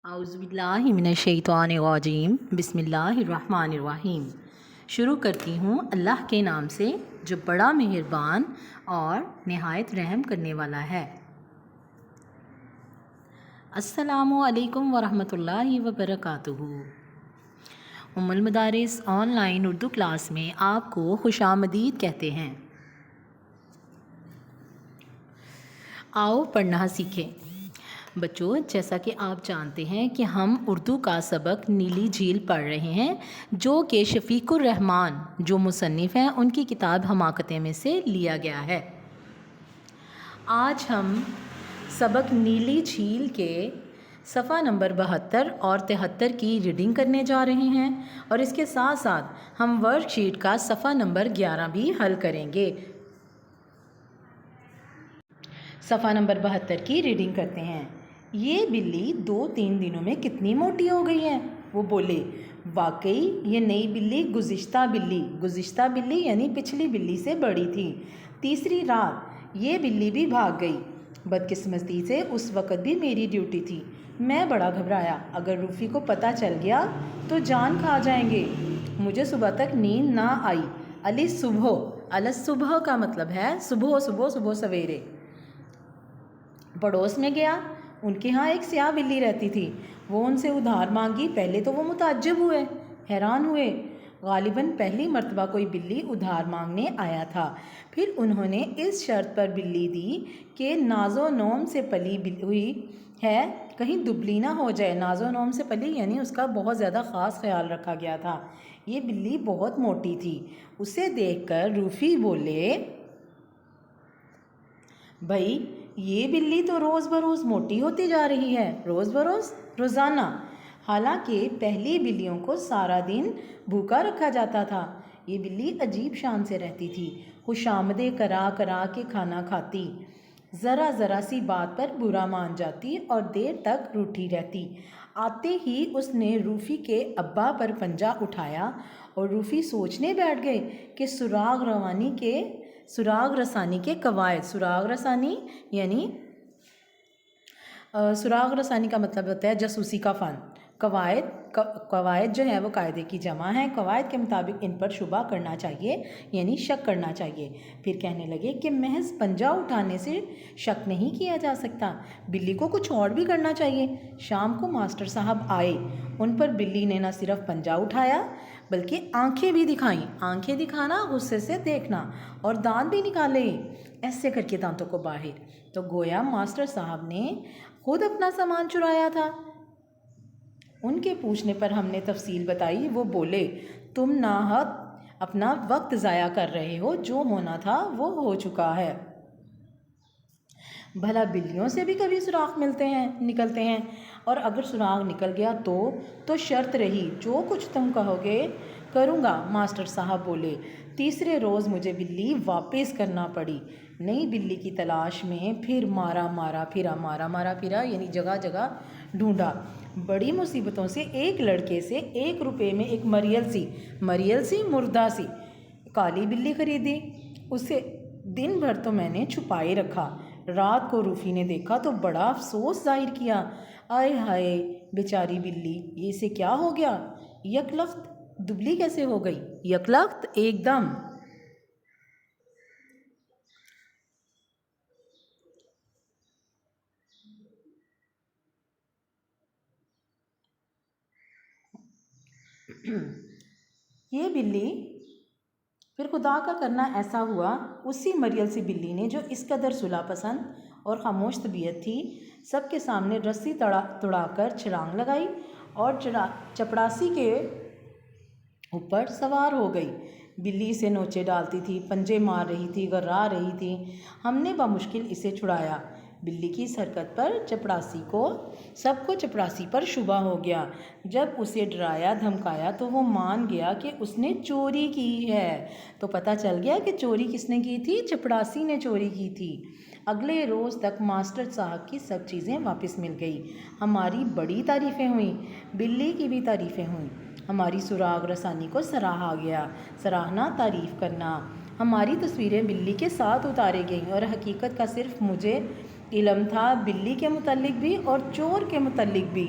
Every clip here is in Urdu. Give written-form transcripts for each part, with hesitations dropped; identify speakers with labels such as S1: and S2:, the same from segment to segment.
S1: اعوذ باللہ من الشیطان الرجیم بسم اللہ الرحمن الرحیم۔ شروع کرتی ہوں اللہ کے نام سے جو بڑا مہربان اور نہایت رحم کرنے والا ہے۔ السلام علیکم ورحمۃ اللہ وبرکاتہ۔ ام المدارس آن لائن اردو کلاس میں آپ کو خوش آمدید کہتے ہیں۔ آؤ پڑھنا سیکھیں۔ بچوں، جیسا کہ آپ جانتے ہیں کہ ہم اردو کا سبق نیلی جھیل پڑھ رہے ہیں، جو کہ شفیق الرحمان جو مصنف ہیں ان کی کتاب حماقتیں میں سے لیا گیا ہے۔ آج ہم سبق نیلی جھیل کے صفحہ نمبر 72 اور 73 کی ریڈنگ کرنے جا رہے ہیں، اور اس کے ساتھ ساتھ ہم ورک شیٹ کا صفحہ نمبر 11 بھی حل کریں گے۔ صفحہ نمبر 72 کی ریڈنگ کرتے ہیں۔ یہ بلی 2-3 دنوں میں کتنی موٹی ہو گئی ہے؟ وہ بولے، واقعی یہ نئی بلی گزشتہ بلی یعنی پچھلی بلی سے بڑی تھی۔ تیسری رات یہ بلی بھی بھاگ گئی۔ بدقسمتی سے اس وقت بھی میری ڈیوٹی تھی۔ میں بڑا گھبرایا، اگر روفی کو پتہ چل گیا تو جان کھا جائیں گے۔ مجھے صبح تک نیند نہ آئی۔ صبح کا مطلب ہے صبح سویرے۔ پڑوس میں گیا، ان کے ہاں ایک سیاہ بلی رہتی تھی۔ وہ ان سے ادھار مانگی۔ پہلے تو وہ متعجب ہوئے، حیران ہوئے، غالباً پہلی مرتبہ کوئی بلی ادھار مانگنے آیا تھا۔ پھر انہوں نے اس شرط پر بلی دی کہ ناز و نوم سے پلی ہوئی ہے، کہیں دبلی نہ ہو جائے۔ ناز و نوم سے پلی یعنی اس کا بہت زیادہ خاص خیال رکھا گیا تھا۔ یہ بلی بہت موٹی تھی۔ اسے دیکھ کر روفی بولے، بھائی یہ بلی تو روز بروز موٹی ہوتی جا رہی ہے، روزانہ۔ حالانکہ پہلی بلیوں کو سارا دن بھوکا رکھا جاتا تھا۔ یہ بلی عجیب شان سے رہتی تھی، خوشامدیں کرا کے کھانا کھاتی، ذرا سی بات پر برا مان جاتی اور دیر تک روٹھی رہتی۔ آتے ہی اس نے روفی کے ابا پر پنجہ اٹھایا اور روفی سوچنے بیٹھ گئے کہ سراغ رسانی کے قواعد۔ سراغ رسانی کا مطلب ہوتا ہے جاسوسی کا فن۔ قواعد جو ہے وہ قاعدے کی جمع ہے۔ قواعد کے مطابق ان پر شبہ کرنا چاہیے، یعنی شک کرنا چاہیے۔ پھر کہنے لگے کہ محض پنجہ اٹھانے سے شک نہیں کیا جا سکتا، بلی کو کچھ اور بھی کرنا چاہیے۔ شام کو ماسٹر صاحب آئے، ان پر بلی نے نہ صرف پنجہ اٹھایا بلکہ آنکھیں بھی دکھائیں۔ آنکھیں دکھانا، غصے سے دیکھنا، اور دانت بھی نکالے، ایسے کر کے دانتوں کو باہر، تو گویا ماسٹر صاحب نے خود اپنا سامان چرایا تھا۔ ان کے پوچھنے پر ہم نے تفصیل بتائی۔ وہ بولے، تم ناحق اپنا وقت ضائع کر رہے ہو، جو ہونا تھا وہ ہو چکا ہے۔ بھلا بلیوں سے بھی کبھی سراغ نکلتے ہیں، اور اگر سراغ نکل گیا تو شرط رہی، جو کچھ تم کہو گے کروں گا۔ ماسٹر صاحب بولے، تیسرے روز مجھے بلی واپس کرنا پڑی۔ نئی بلی کی تلاش میں پھر مارا پھرا یعنی جگہ جگہ ڈھونڈا۔ بڑی مصیبتوں سے ایک لڑکے سے 1 روپے میں ایک مریل سی مردہ سی کالی بلی خریدی۔ اسے دن بھر تو میں نے چھپائے رکھا۔ رات کو روفی نے دیکھا تو بڑا افسوس ظاہر کیا۔ آئے ہائے بیچاری بلی، یہ اسے کیا ہو گیا؟ یکلخت دبلی کیسے ہو گئی؟ یکلخت ایک دم۔ یہ بلی، پھر خدا کا کرنا ایسا ہوا، اسی مریل سی بلی نے جو اس قدر صلح پسند اور خاموش طبیعت تھی، سب کے سامنے رسی تڑا کر چھلانگ لگائی اور چپڑاسی کے اوپر سوار ہو گئی۔ بلی اسے نوچے ڈالتی تھی، پنجے مار رہی تھی، گھرا رہی تھی۔ ہم نے بمشکل اسے چھڑایا۔ بلی کی اس حرکت پر سب کو چپڑاسی پر شبہ ہو گیا۔ جب اسے ڈرایا دھمکایا تو وہ مان گیا کہ اس نے چوری کی ہے۔ تو پتہ چل گیا کہ چوری کس نے کی تھی؟ چپڑاسی نے چوری کی تھی۔ اگلے روز تک ماسٹر صاحب کی سب چیزیں واپس مل گئی۔ ہماری بڑی تعریفیں ہوئیں، بلی کی بھی تعریفیں ہوئیں۔ ہماری سراغ رسانی کو سراہا گیا۔ سراہنا، تعریف کرنا۔ ہماری تصویریں بلی کے ساتھ اتاری گئیں، اور حقیقت کا صرف مجھے علم تھا، بلی کے متعلق بھی اور چور کے متعلق بھی۔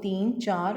S1: 3, 4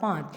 S1: 5।